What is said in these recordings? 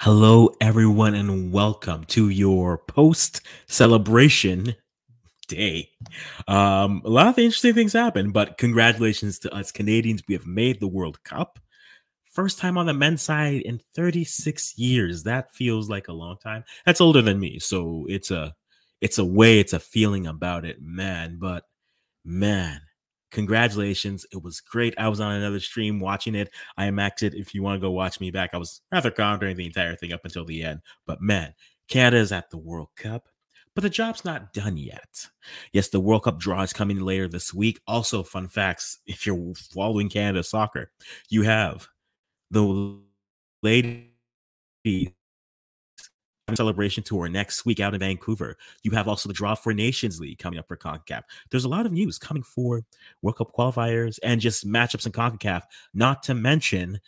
Hello, everyone, and welcome to your post celebration day. A lot of interesting things happen, but congratulations to us Canadians. We have made the World Cup. First time on the men's side in 36 years. That feels like a long time. That's older than me, so it's a feeling about it, man. But man, congratulations. It was great. I was on another stream watching it. I IMAXed it. If you want to go watch me back, I was rather calm during the entire thing up until the end. But man, Canada is at the World Cup. But the job's not done yet. Yes, the World Cup draw is coming later this week. Also, fun facts if you're following Canada soccer, you have the ladies celebration tour next week out in Vancouver. You have also the draw for Nations League coming up for CONCACAF. There's a lot of news coming for World Cup qualifiers and just matchups in CONCACAF, not to mention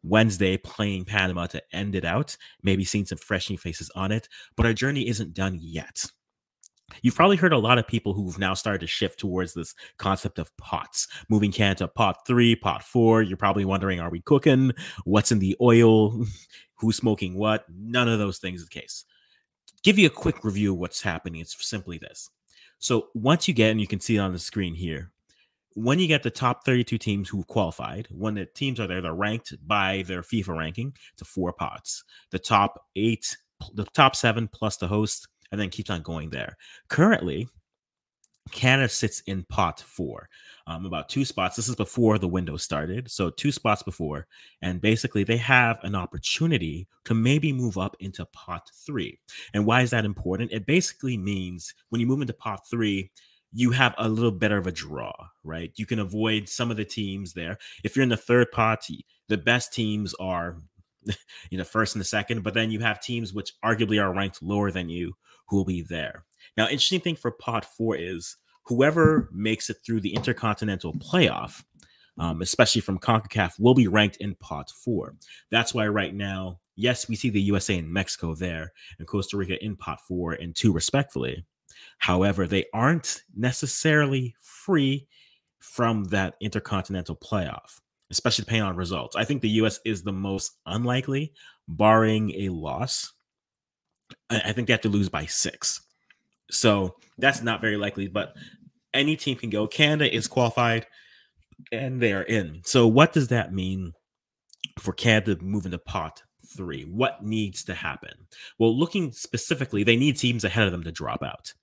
Wednesday playing Panama to end it out, maybe seeing some fresh new faces on it. But our journey isn't done yet. You've probably heard a lot of people who've now started to shift towards this concept of pots, moving Canada to pot 3, pot 4. You're probably wondering, are we cooking? What's in the oil? Who's smoking what? None of those things is the case. Give you a quick review of what's happening. It's simply this. So once you get, and you can see it on the screen here, when you get the top 32 teams who qualified, when the teams are there, they're ranked by their FIFA ranking to 4 pots. The top 8, the top 7 plus the host, and then keeps on going there. Currently, Canada sits in pot 4, about 2 spots. This is before the window started, so 2 spots before, and basically they have an opportunity to maybe move up into pot 3. And why is that important? It basically means when you move into pot 3, you have a little better of a draw, right? You can avoid some of the teams there. If you're in the third pot, the best teams are first and the second, but then you have teams which arguably are ranked lower than you who will be there. Now, interesting thing for pot 4 is whoever makes it through the intercontinental playoff, especially from CONCACAF, will be ranked in pot 4. That's why right now, yes, we see the USA and Mexico there and Costa Rica in pot 4 and 2 respectfully. However, they aren't necessarily free from that intercontinental playoff, especially depending on results. I think the US is the most unlikely, barring a loss. I think they have to lose by 6. So that's not very likely, but any team can go. Canada is qualified and they are in. So what does that mean for Canada to move into pot 3? What needs to happen? Well, looking specifically, they need teams ahead of them to drop out.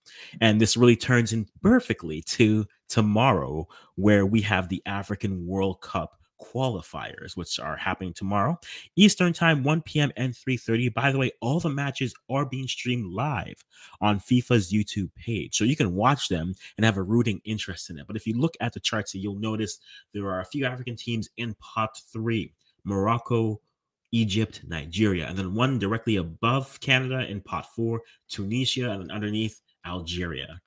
And this really turns in perfectly to tomorrow, where we have the African World Cup qualifiers, which are happening tomorrow, Eastern time, 1 p.m. and 3:30. By the way, all the matches are being streamed live on FIFA's YouTube page, so you can watch them and have a rooting interest in it. But if you look at the charts, you'll notice there are a few African teams in pot 3: Morocco, Egypt, Nigeria, and then one directly above Canada in pot 4, Tunisia, and then underneath Algeria.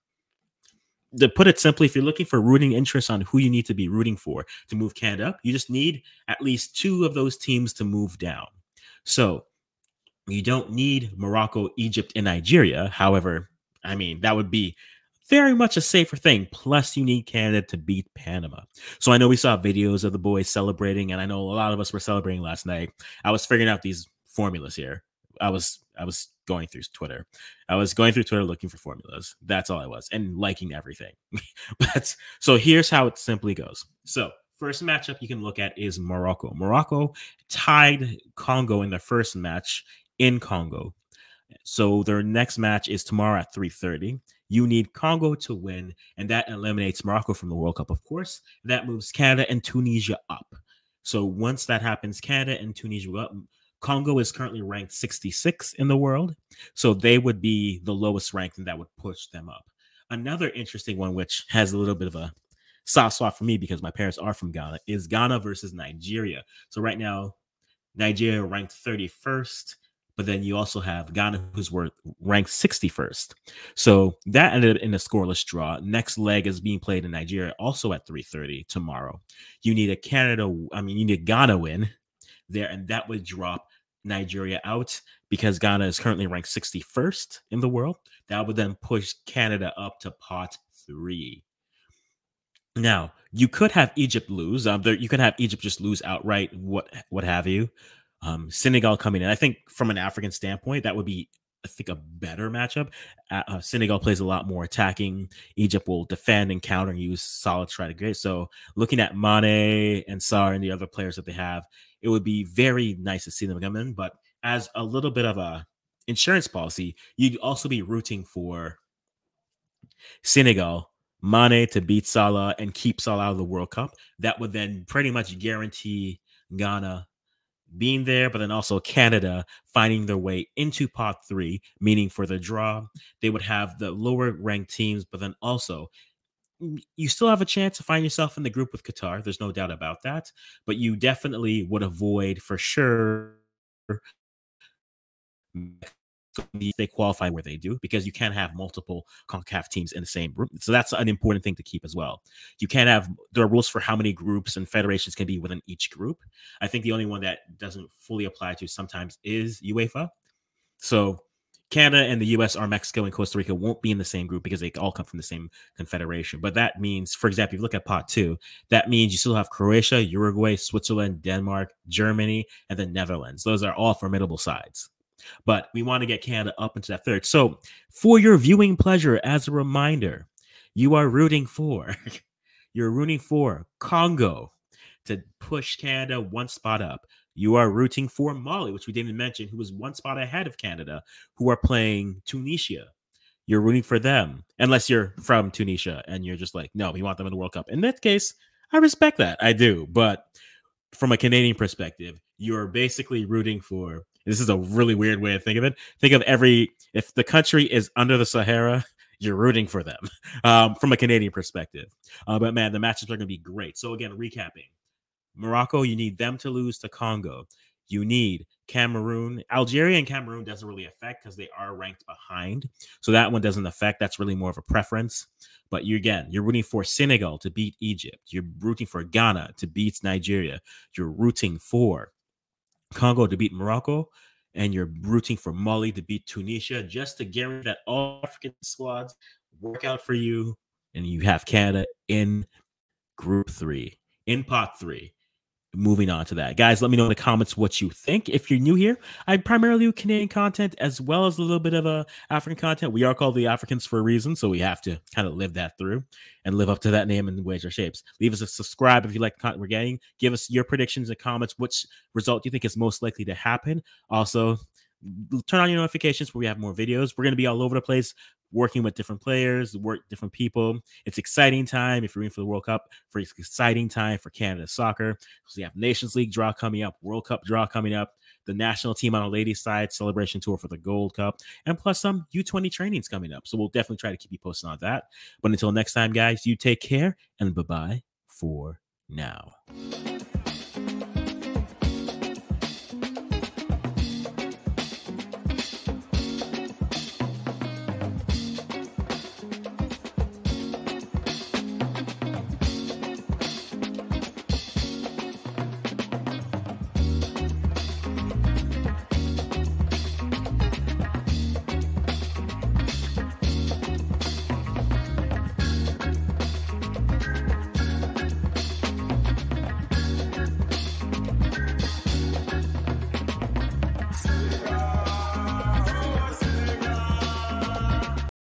To put it simply, if you're looking for rooting interest on who you need to be rooting for to move Canada up, you just need at least 2 of those teams to move down. So you don't need Morocco, Egypt, and Nigeria. However, I mean, that would be very much a safer thing. Plus, you need Canada to beat Panama. So I know we saw videos of the boys celebrating, and I know a lot of us were celebrating last night. I was figuring out these formulas here. I was going through Twitter. I was going through Twitter looking for formulas. That's all I was, and liking everything. But so here's how it simply goes. So first matchup you can look at is Morocco. Morocco tied Congo in their first match in Congo. So their next match is tomorrow at 3:30. You need Congo to win, and that eliminates Morocco from the World Cup, of course. That moves Canada and Tunisia up. So once that happens, Canada and Tunisia up. Congo is currently ranked 66 in the world, so they would be the lowest ranked, and that would push them up. Another interesting one, which has a little bit of a soft spot for me because my parents are from Ghana, is Ghana versus Nigeria. So right now, Nigeria ranked 31st, but then you also have Ghana, who's ranked 61st. So that ended up in a scoreless draw. Next leg is being played in Nigeria, also at 3:30 tomorrow. You need you need a Ghana win there, and that would drop Nigeria out because Ghana is currently ranked 61st in the world. That would then push Canada up to pot 3. Now, you could have Egypt lose. You could have Egypt just lose outright, what have you. Senegal coming in. I think from an African standpoint, that would be, I think, a better matchup. Senegal plays a lot more attacking. Egypt will defend and counter and use solid strategy. So looking at Mane and Sarr and the other players that they have, it would be very nice to see them come in. But as a little bit of a insurance policy, you'd also be rooting for Senegal, Mane to beat Salah and keep Salah out of the World Cup. That would then pretty much guarantee Ghana being there, but then also Canada finding their way into pot three, meaning for the draw, they would have the lower ranked teams, but then also you still have a chance to find yourself in the group with Qatar. There's no doubt about that, but you definitely would avoid for sure they qualify where they do because you can't have multiple CONCACAF teams in the same group. So that's an important thing to keep as well. You can't have, there are rules for how many groups and federations can be within each group. I think the only one that doesn't fully apply to sometimes is UEFA. So Canada and the US or Mexico and Costa Rica won't be in the same group because they all come from the same confederation. But that means, for example, if you look at pot two, that means you still have Croatia, Uruguay, Switzerland, Denmark, Germany, and the Netherlands. Those are all formidable sides. But we want to get Canada up into that third. So for your viewing pleasure, as a reminder, you are rooting for Congo to push Canada one spot up. You are rooting for Mali, which we didn't mention, who was one spot ahead of Canada, who are playing Tunisia. You're rooting for them, unless you're from Tunisia and you're just like, no, we want them in the World Cup. In that case, I respect that. I do. But from a Canadian perspective, you're basically rooting for, this is a really weird way to think of it. Think of if the country is under the Sahara, you're rooting for them from a Canadian perspective. But man, the matchups are going to be great. So again, recapping. Morocco, you need them to lose to Congo. You need Cameroon. Algeria and Cameroon doesn't really affect because they are ranked behind. So that one doesn't affect. That's really more of a preference. But you're rooting for Senegal to beat Egypt. You're rooting for Ghana to beat Nigeria. You're rooting for Congo to beat Morocco. And you're rooting for Mali to beat Tunisia just to guarantee that all African squads work out for you. And you have Canada in group 3, in pot 3. Moving on to that, guys, let me know in the comments what you think. If you're new here, I primarily do Canadian content as well as a little bit of African content. We are called the Africans for a reason, so we have to kind of live that through and live up to that name in ways or shapes. Leave us a subscribe if you like the content we're getting. Give us your predictions and comments. Which result do you think is most likely to happen? Also, turn on your notifications where we have more videos. We're going to be all over the place, working with different players, different people. It's exciting time if you're in for the World Cup. For exciting time for Canada soccer. So we have Nations League draw coming up, World Cup draw coming up, the national team on the ladies' side celebration tour for the Gold Cup, and plus some U20 trainings coming up. So we'll definitely try to keep you posted on that. But until next time, guys, you take care and bye-bye for now.